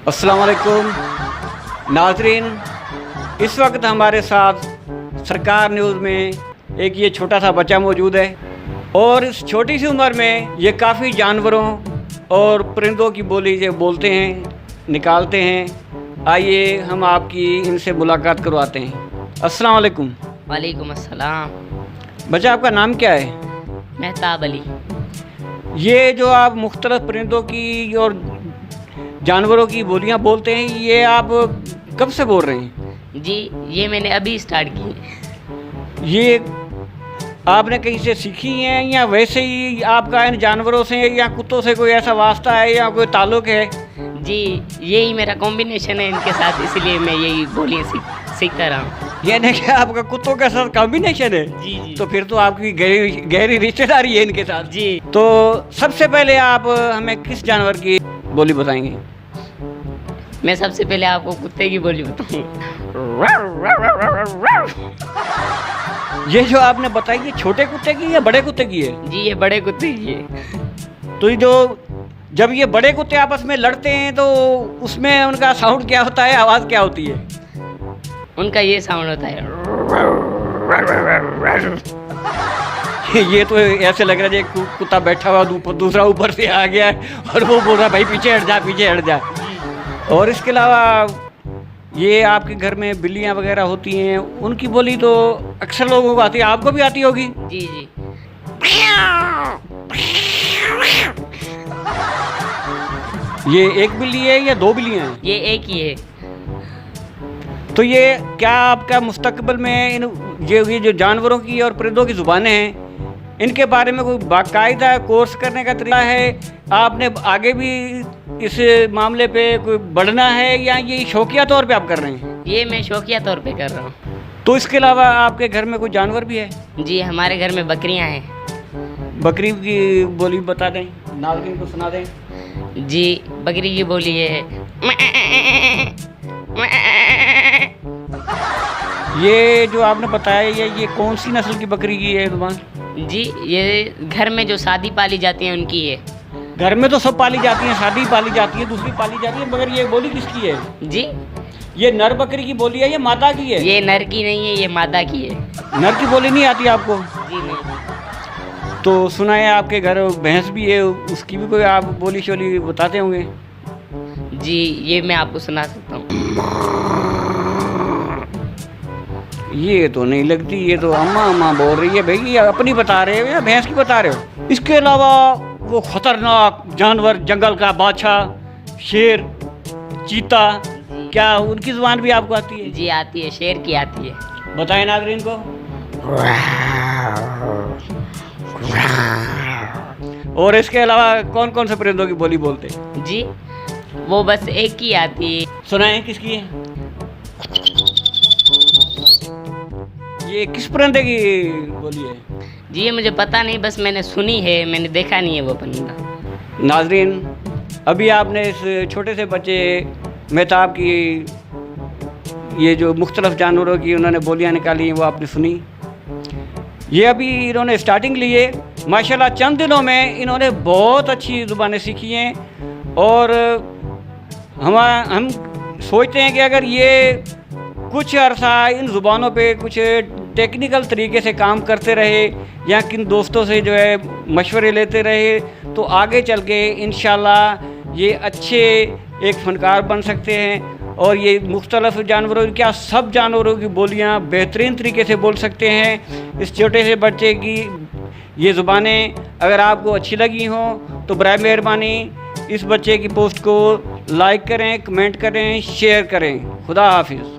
अस्सलाम वालेकुम नाज़रीन, इस वक्त हमारे साथ सरकार न्यूज़ में एक ये छोटा सा बच्चा मौजूद है और इस छोटी सी उम्र में ये काफ़ी जानवरों और परिंदों की बोली ये बोलते हैं, निकालते हैं। आइए हम आपकी इनसे मुलाकात करवाते हैं। अस्सलाम वालेकुम। वालेकुम अस्सलाम। बच्चा, आपका नाम क्या है? मेहताब अली। ये जो आप मुख्तलिफ परिंदों की और जानवरों की बोलियां बोलते हैं, ये आप कब से बोल रहे हैं? जी, ये मैंने अभी स्टार्ट की है। ये आपने कहीं से सीखी हैं या वैसे ही आपका इन जानवरों से या कुत्तों से कोई ऐसा वास्ता है या कोई ताल्लुक़ है? जी, यही मेरा कॉम्बिनेशन है इनके साथ, इसलिए मैं यही बोलियाँ सीखता रहा हूँ। यानी कि आपका कुत्तों के साथ कॉम्बिनेशन है? जी जी। तो फिर तो आपकी गहरी रिश्तेदारी है इनके साथ। जी। तो सबसे पहले आप हमें किस जानवर की बोली बताएंगे? मैं सबसे पहले आपको कुत्ते की बोली बताऊँ। ये जो आपने बताई, ये छोटे कुत्ते की या बड़े कुत्ते की है? जी, ये बड़े कुत्ते की है। तो ये जो जब ये बड़े कुत्ते आपस में लड़ते हैं तो उसमें उनका साउंड क्या होता है, आवाज़ क्या होती है? उनका ये साउंड होता है। ये तो ऐसे लग रहा है कि कुत्ता बैठा हुआ दूसरा ऊपर से आ गया है और वो बोल रहा भाई पीछे हट जा, पीछे हट जा। और इसके अलावा ये आपके घर में बिल्लियाँ वगैरह होती हैं, उनकी बोली तो अक्सर लोगों को आती है, आपको भी आती होगी? जी जी। ये एक बिल्ली है या दो बिल्लियाँ हैं? ये एक ही है। तो ये क्या आपका मुस्तकबिल में ये जो जानवरों की और परिंदों की ज़ुबानें हैं, इनके बारे में कोई बाकायदा कोर्स करने का तरीका है? आपने आगे भी इस मामले पे कोई बढ़ना है या ये शौकिया तौर पे आप कर रहे हैं? ये मैं शौकिया तौर पे कर रहा हूँ। तो इसके अलावा आपके घर में कोई जानवर भी है? जी, हमारे घर में बकरियाँ हैं। बकरी की बोली बता दें, नाज़रीन को सुना दें। जी, बकरी की बोली है। ये जो आपने बताया ये कौन सी नस्ल की बकरी की है ज़ुबान? जी, ये घर में जो शादी पाली जाती है उनकी है। घर में तो सब पाली जाती हैं, शादी पाली जाती है, दूसरी पाली जाती है, मगर ये बोली किसकी है? जी, ये नर बकरी की बोली है या मादा की है? ये नर की नहीं है, ये मादा की है। नर की बोली नहीं आती आपको? जी नहीं। तो सुना है आपके घर भैंस भी है, उसकी भी कोई आप बोली शोली बताते होंगे? जी, ये मैं आपको सुना सकता हूँ। ये तो नहीं लगती, ये तो अम्मा अम्मा बोल रही है भाई। ये अपनी बता रहे हो या भैंस की बता रहे हो? इसके अलावा वो खतरनाक जानवर, जंगल का बादशाह शेर, चीता, क्या उनकी ज़ुबान भी आपको आती है? जी आती है, शेर की आती है। बताएं नाज़रीन को। और इसके अलावा कौन कौन से परिंदों की बोली बोलते हैं? जी, वो बस एक ही आती है। सुनाएं किसकी है? ये किस परिंदे की बोली है? जी, ये मुझे पता नहीं, बस मैंने सुनी है, मैंने देखा नहीं है वो परिंदा। नाज़रीन, अभी आपने इस छोटे से बच्चे मेहताब की ये जो मुख्तलिफ जानवरों की उन्होंने बोलियां निकाली हैं, वो आपने सुनी। ये अभी इन्होंने स्टार्टिंग ली है, माशाल्लाह चंद दिनों में इन्होंने बहुत अच्छी ज़ुबानें सीखी हैं। और हम सोचते हैं कि अगर ये कुछ अरसा इन ज़ुबानों पे कुछ टेक्निकल तरीके से काम करते रहे या किन दोस्तों से जो है मशवरे लेते रहे, तो आगे चल के इंशाल्लाह ये अच्छे एक फ़नकार बन सकते हैं और ये मुख्तलिफ जानवरों, क्या सब जानवरों की बोलियां बेहतरीन तरीके से बोल सकते हैं। इस छोटे से बच्चे की ये ज़ुबानें अगर आपको अच्छी लगी हों तो बराए मेहरबानी इस बच्चे की पोस्ट को लाइक करें, कमेंट करें, शेयर करें। खुदा हाफिज़।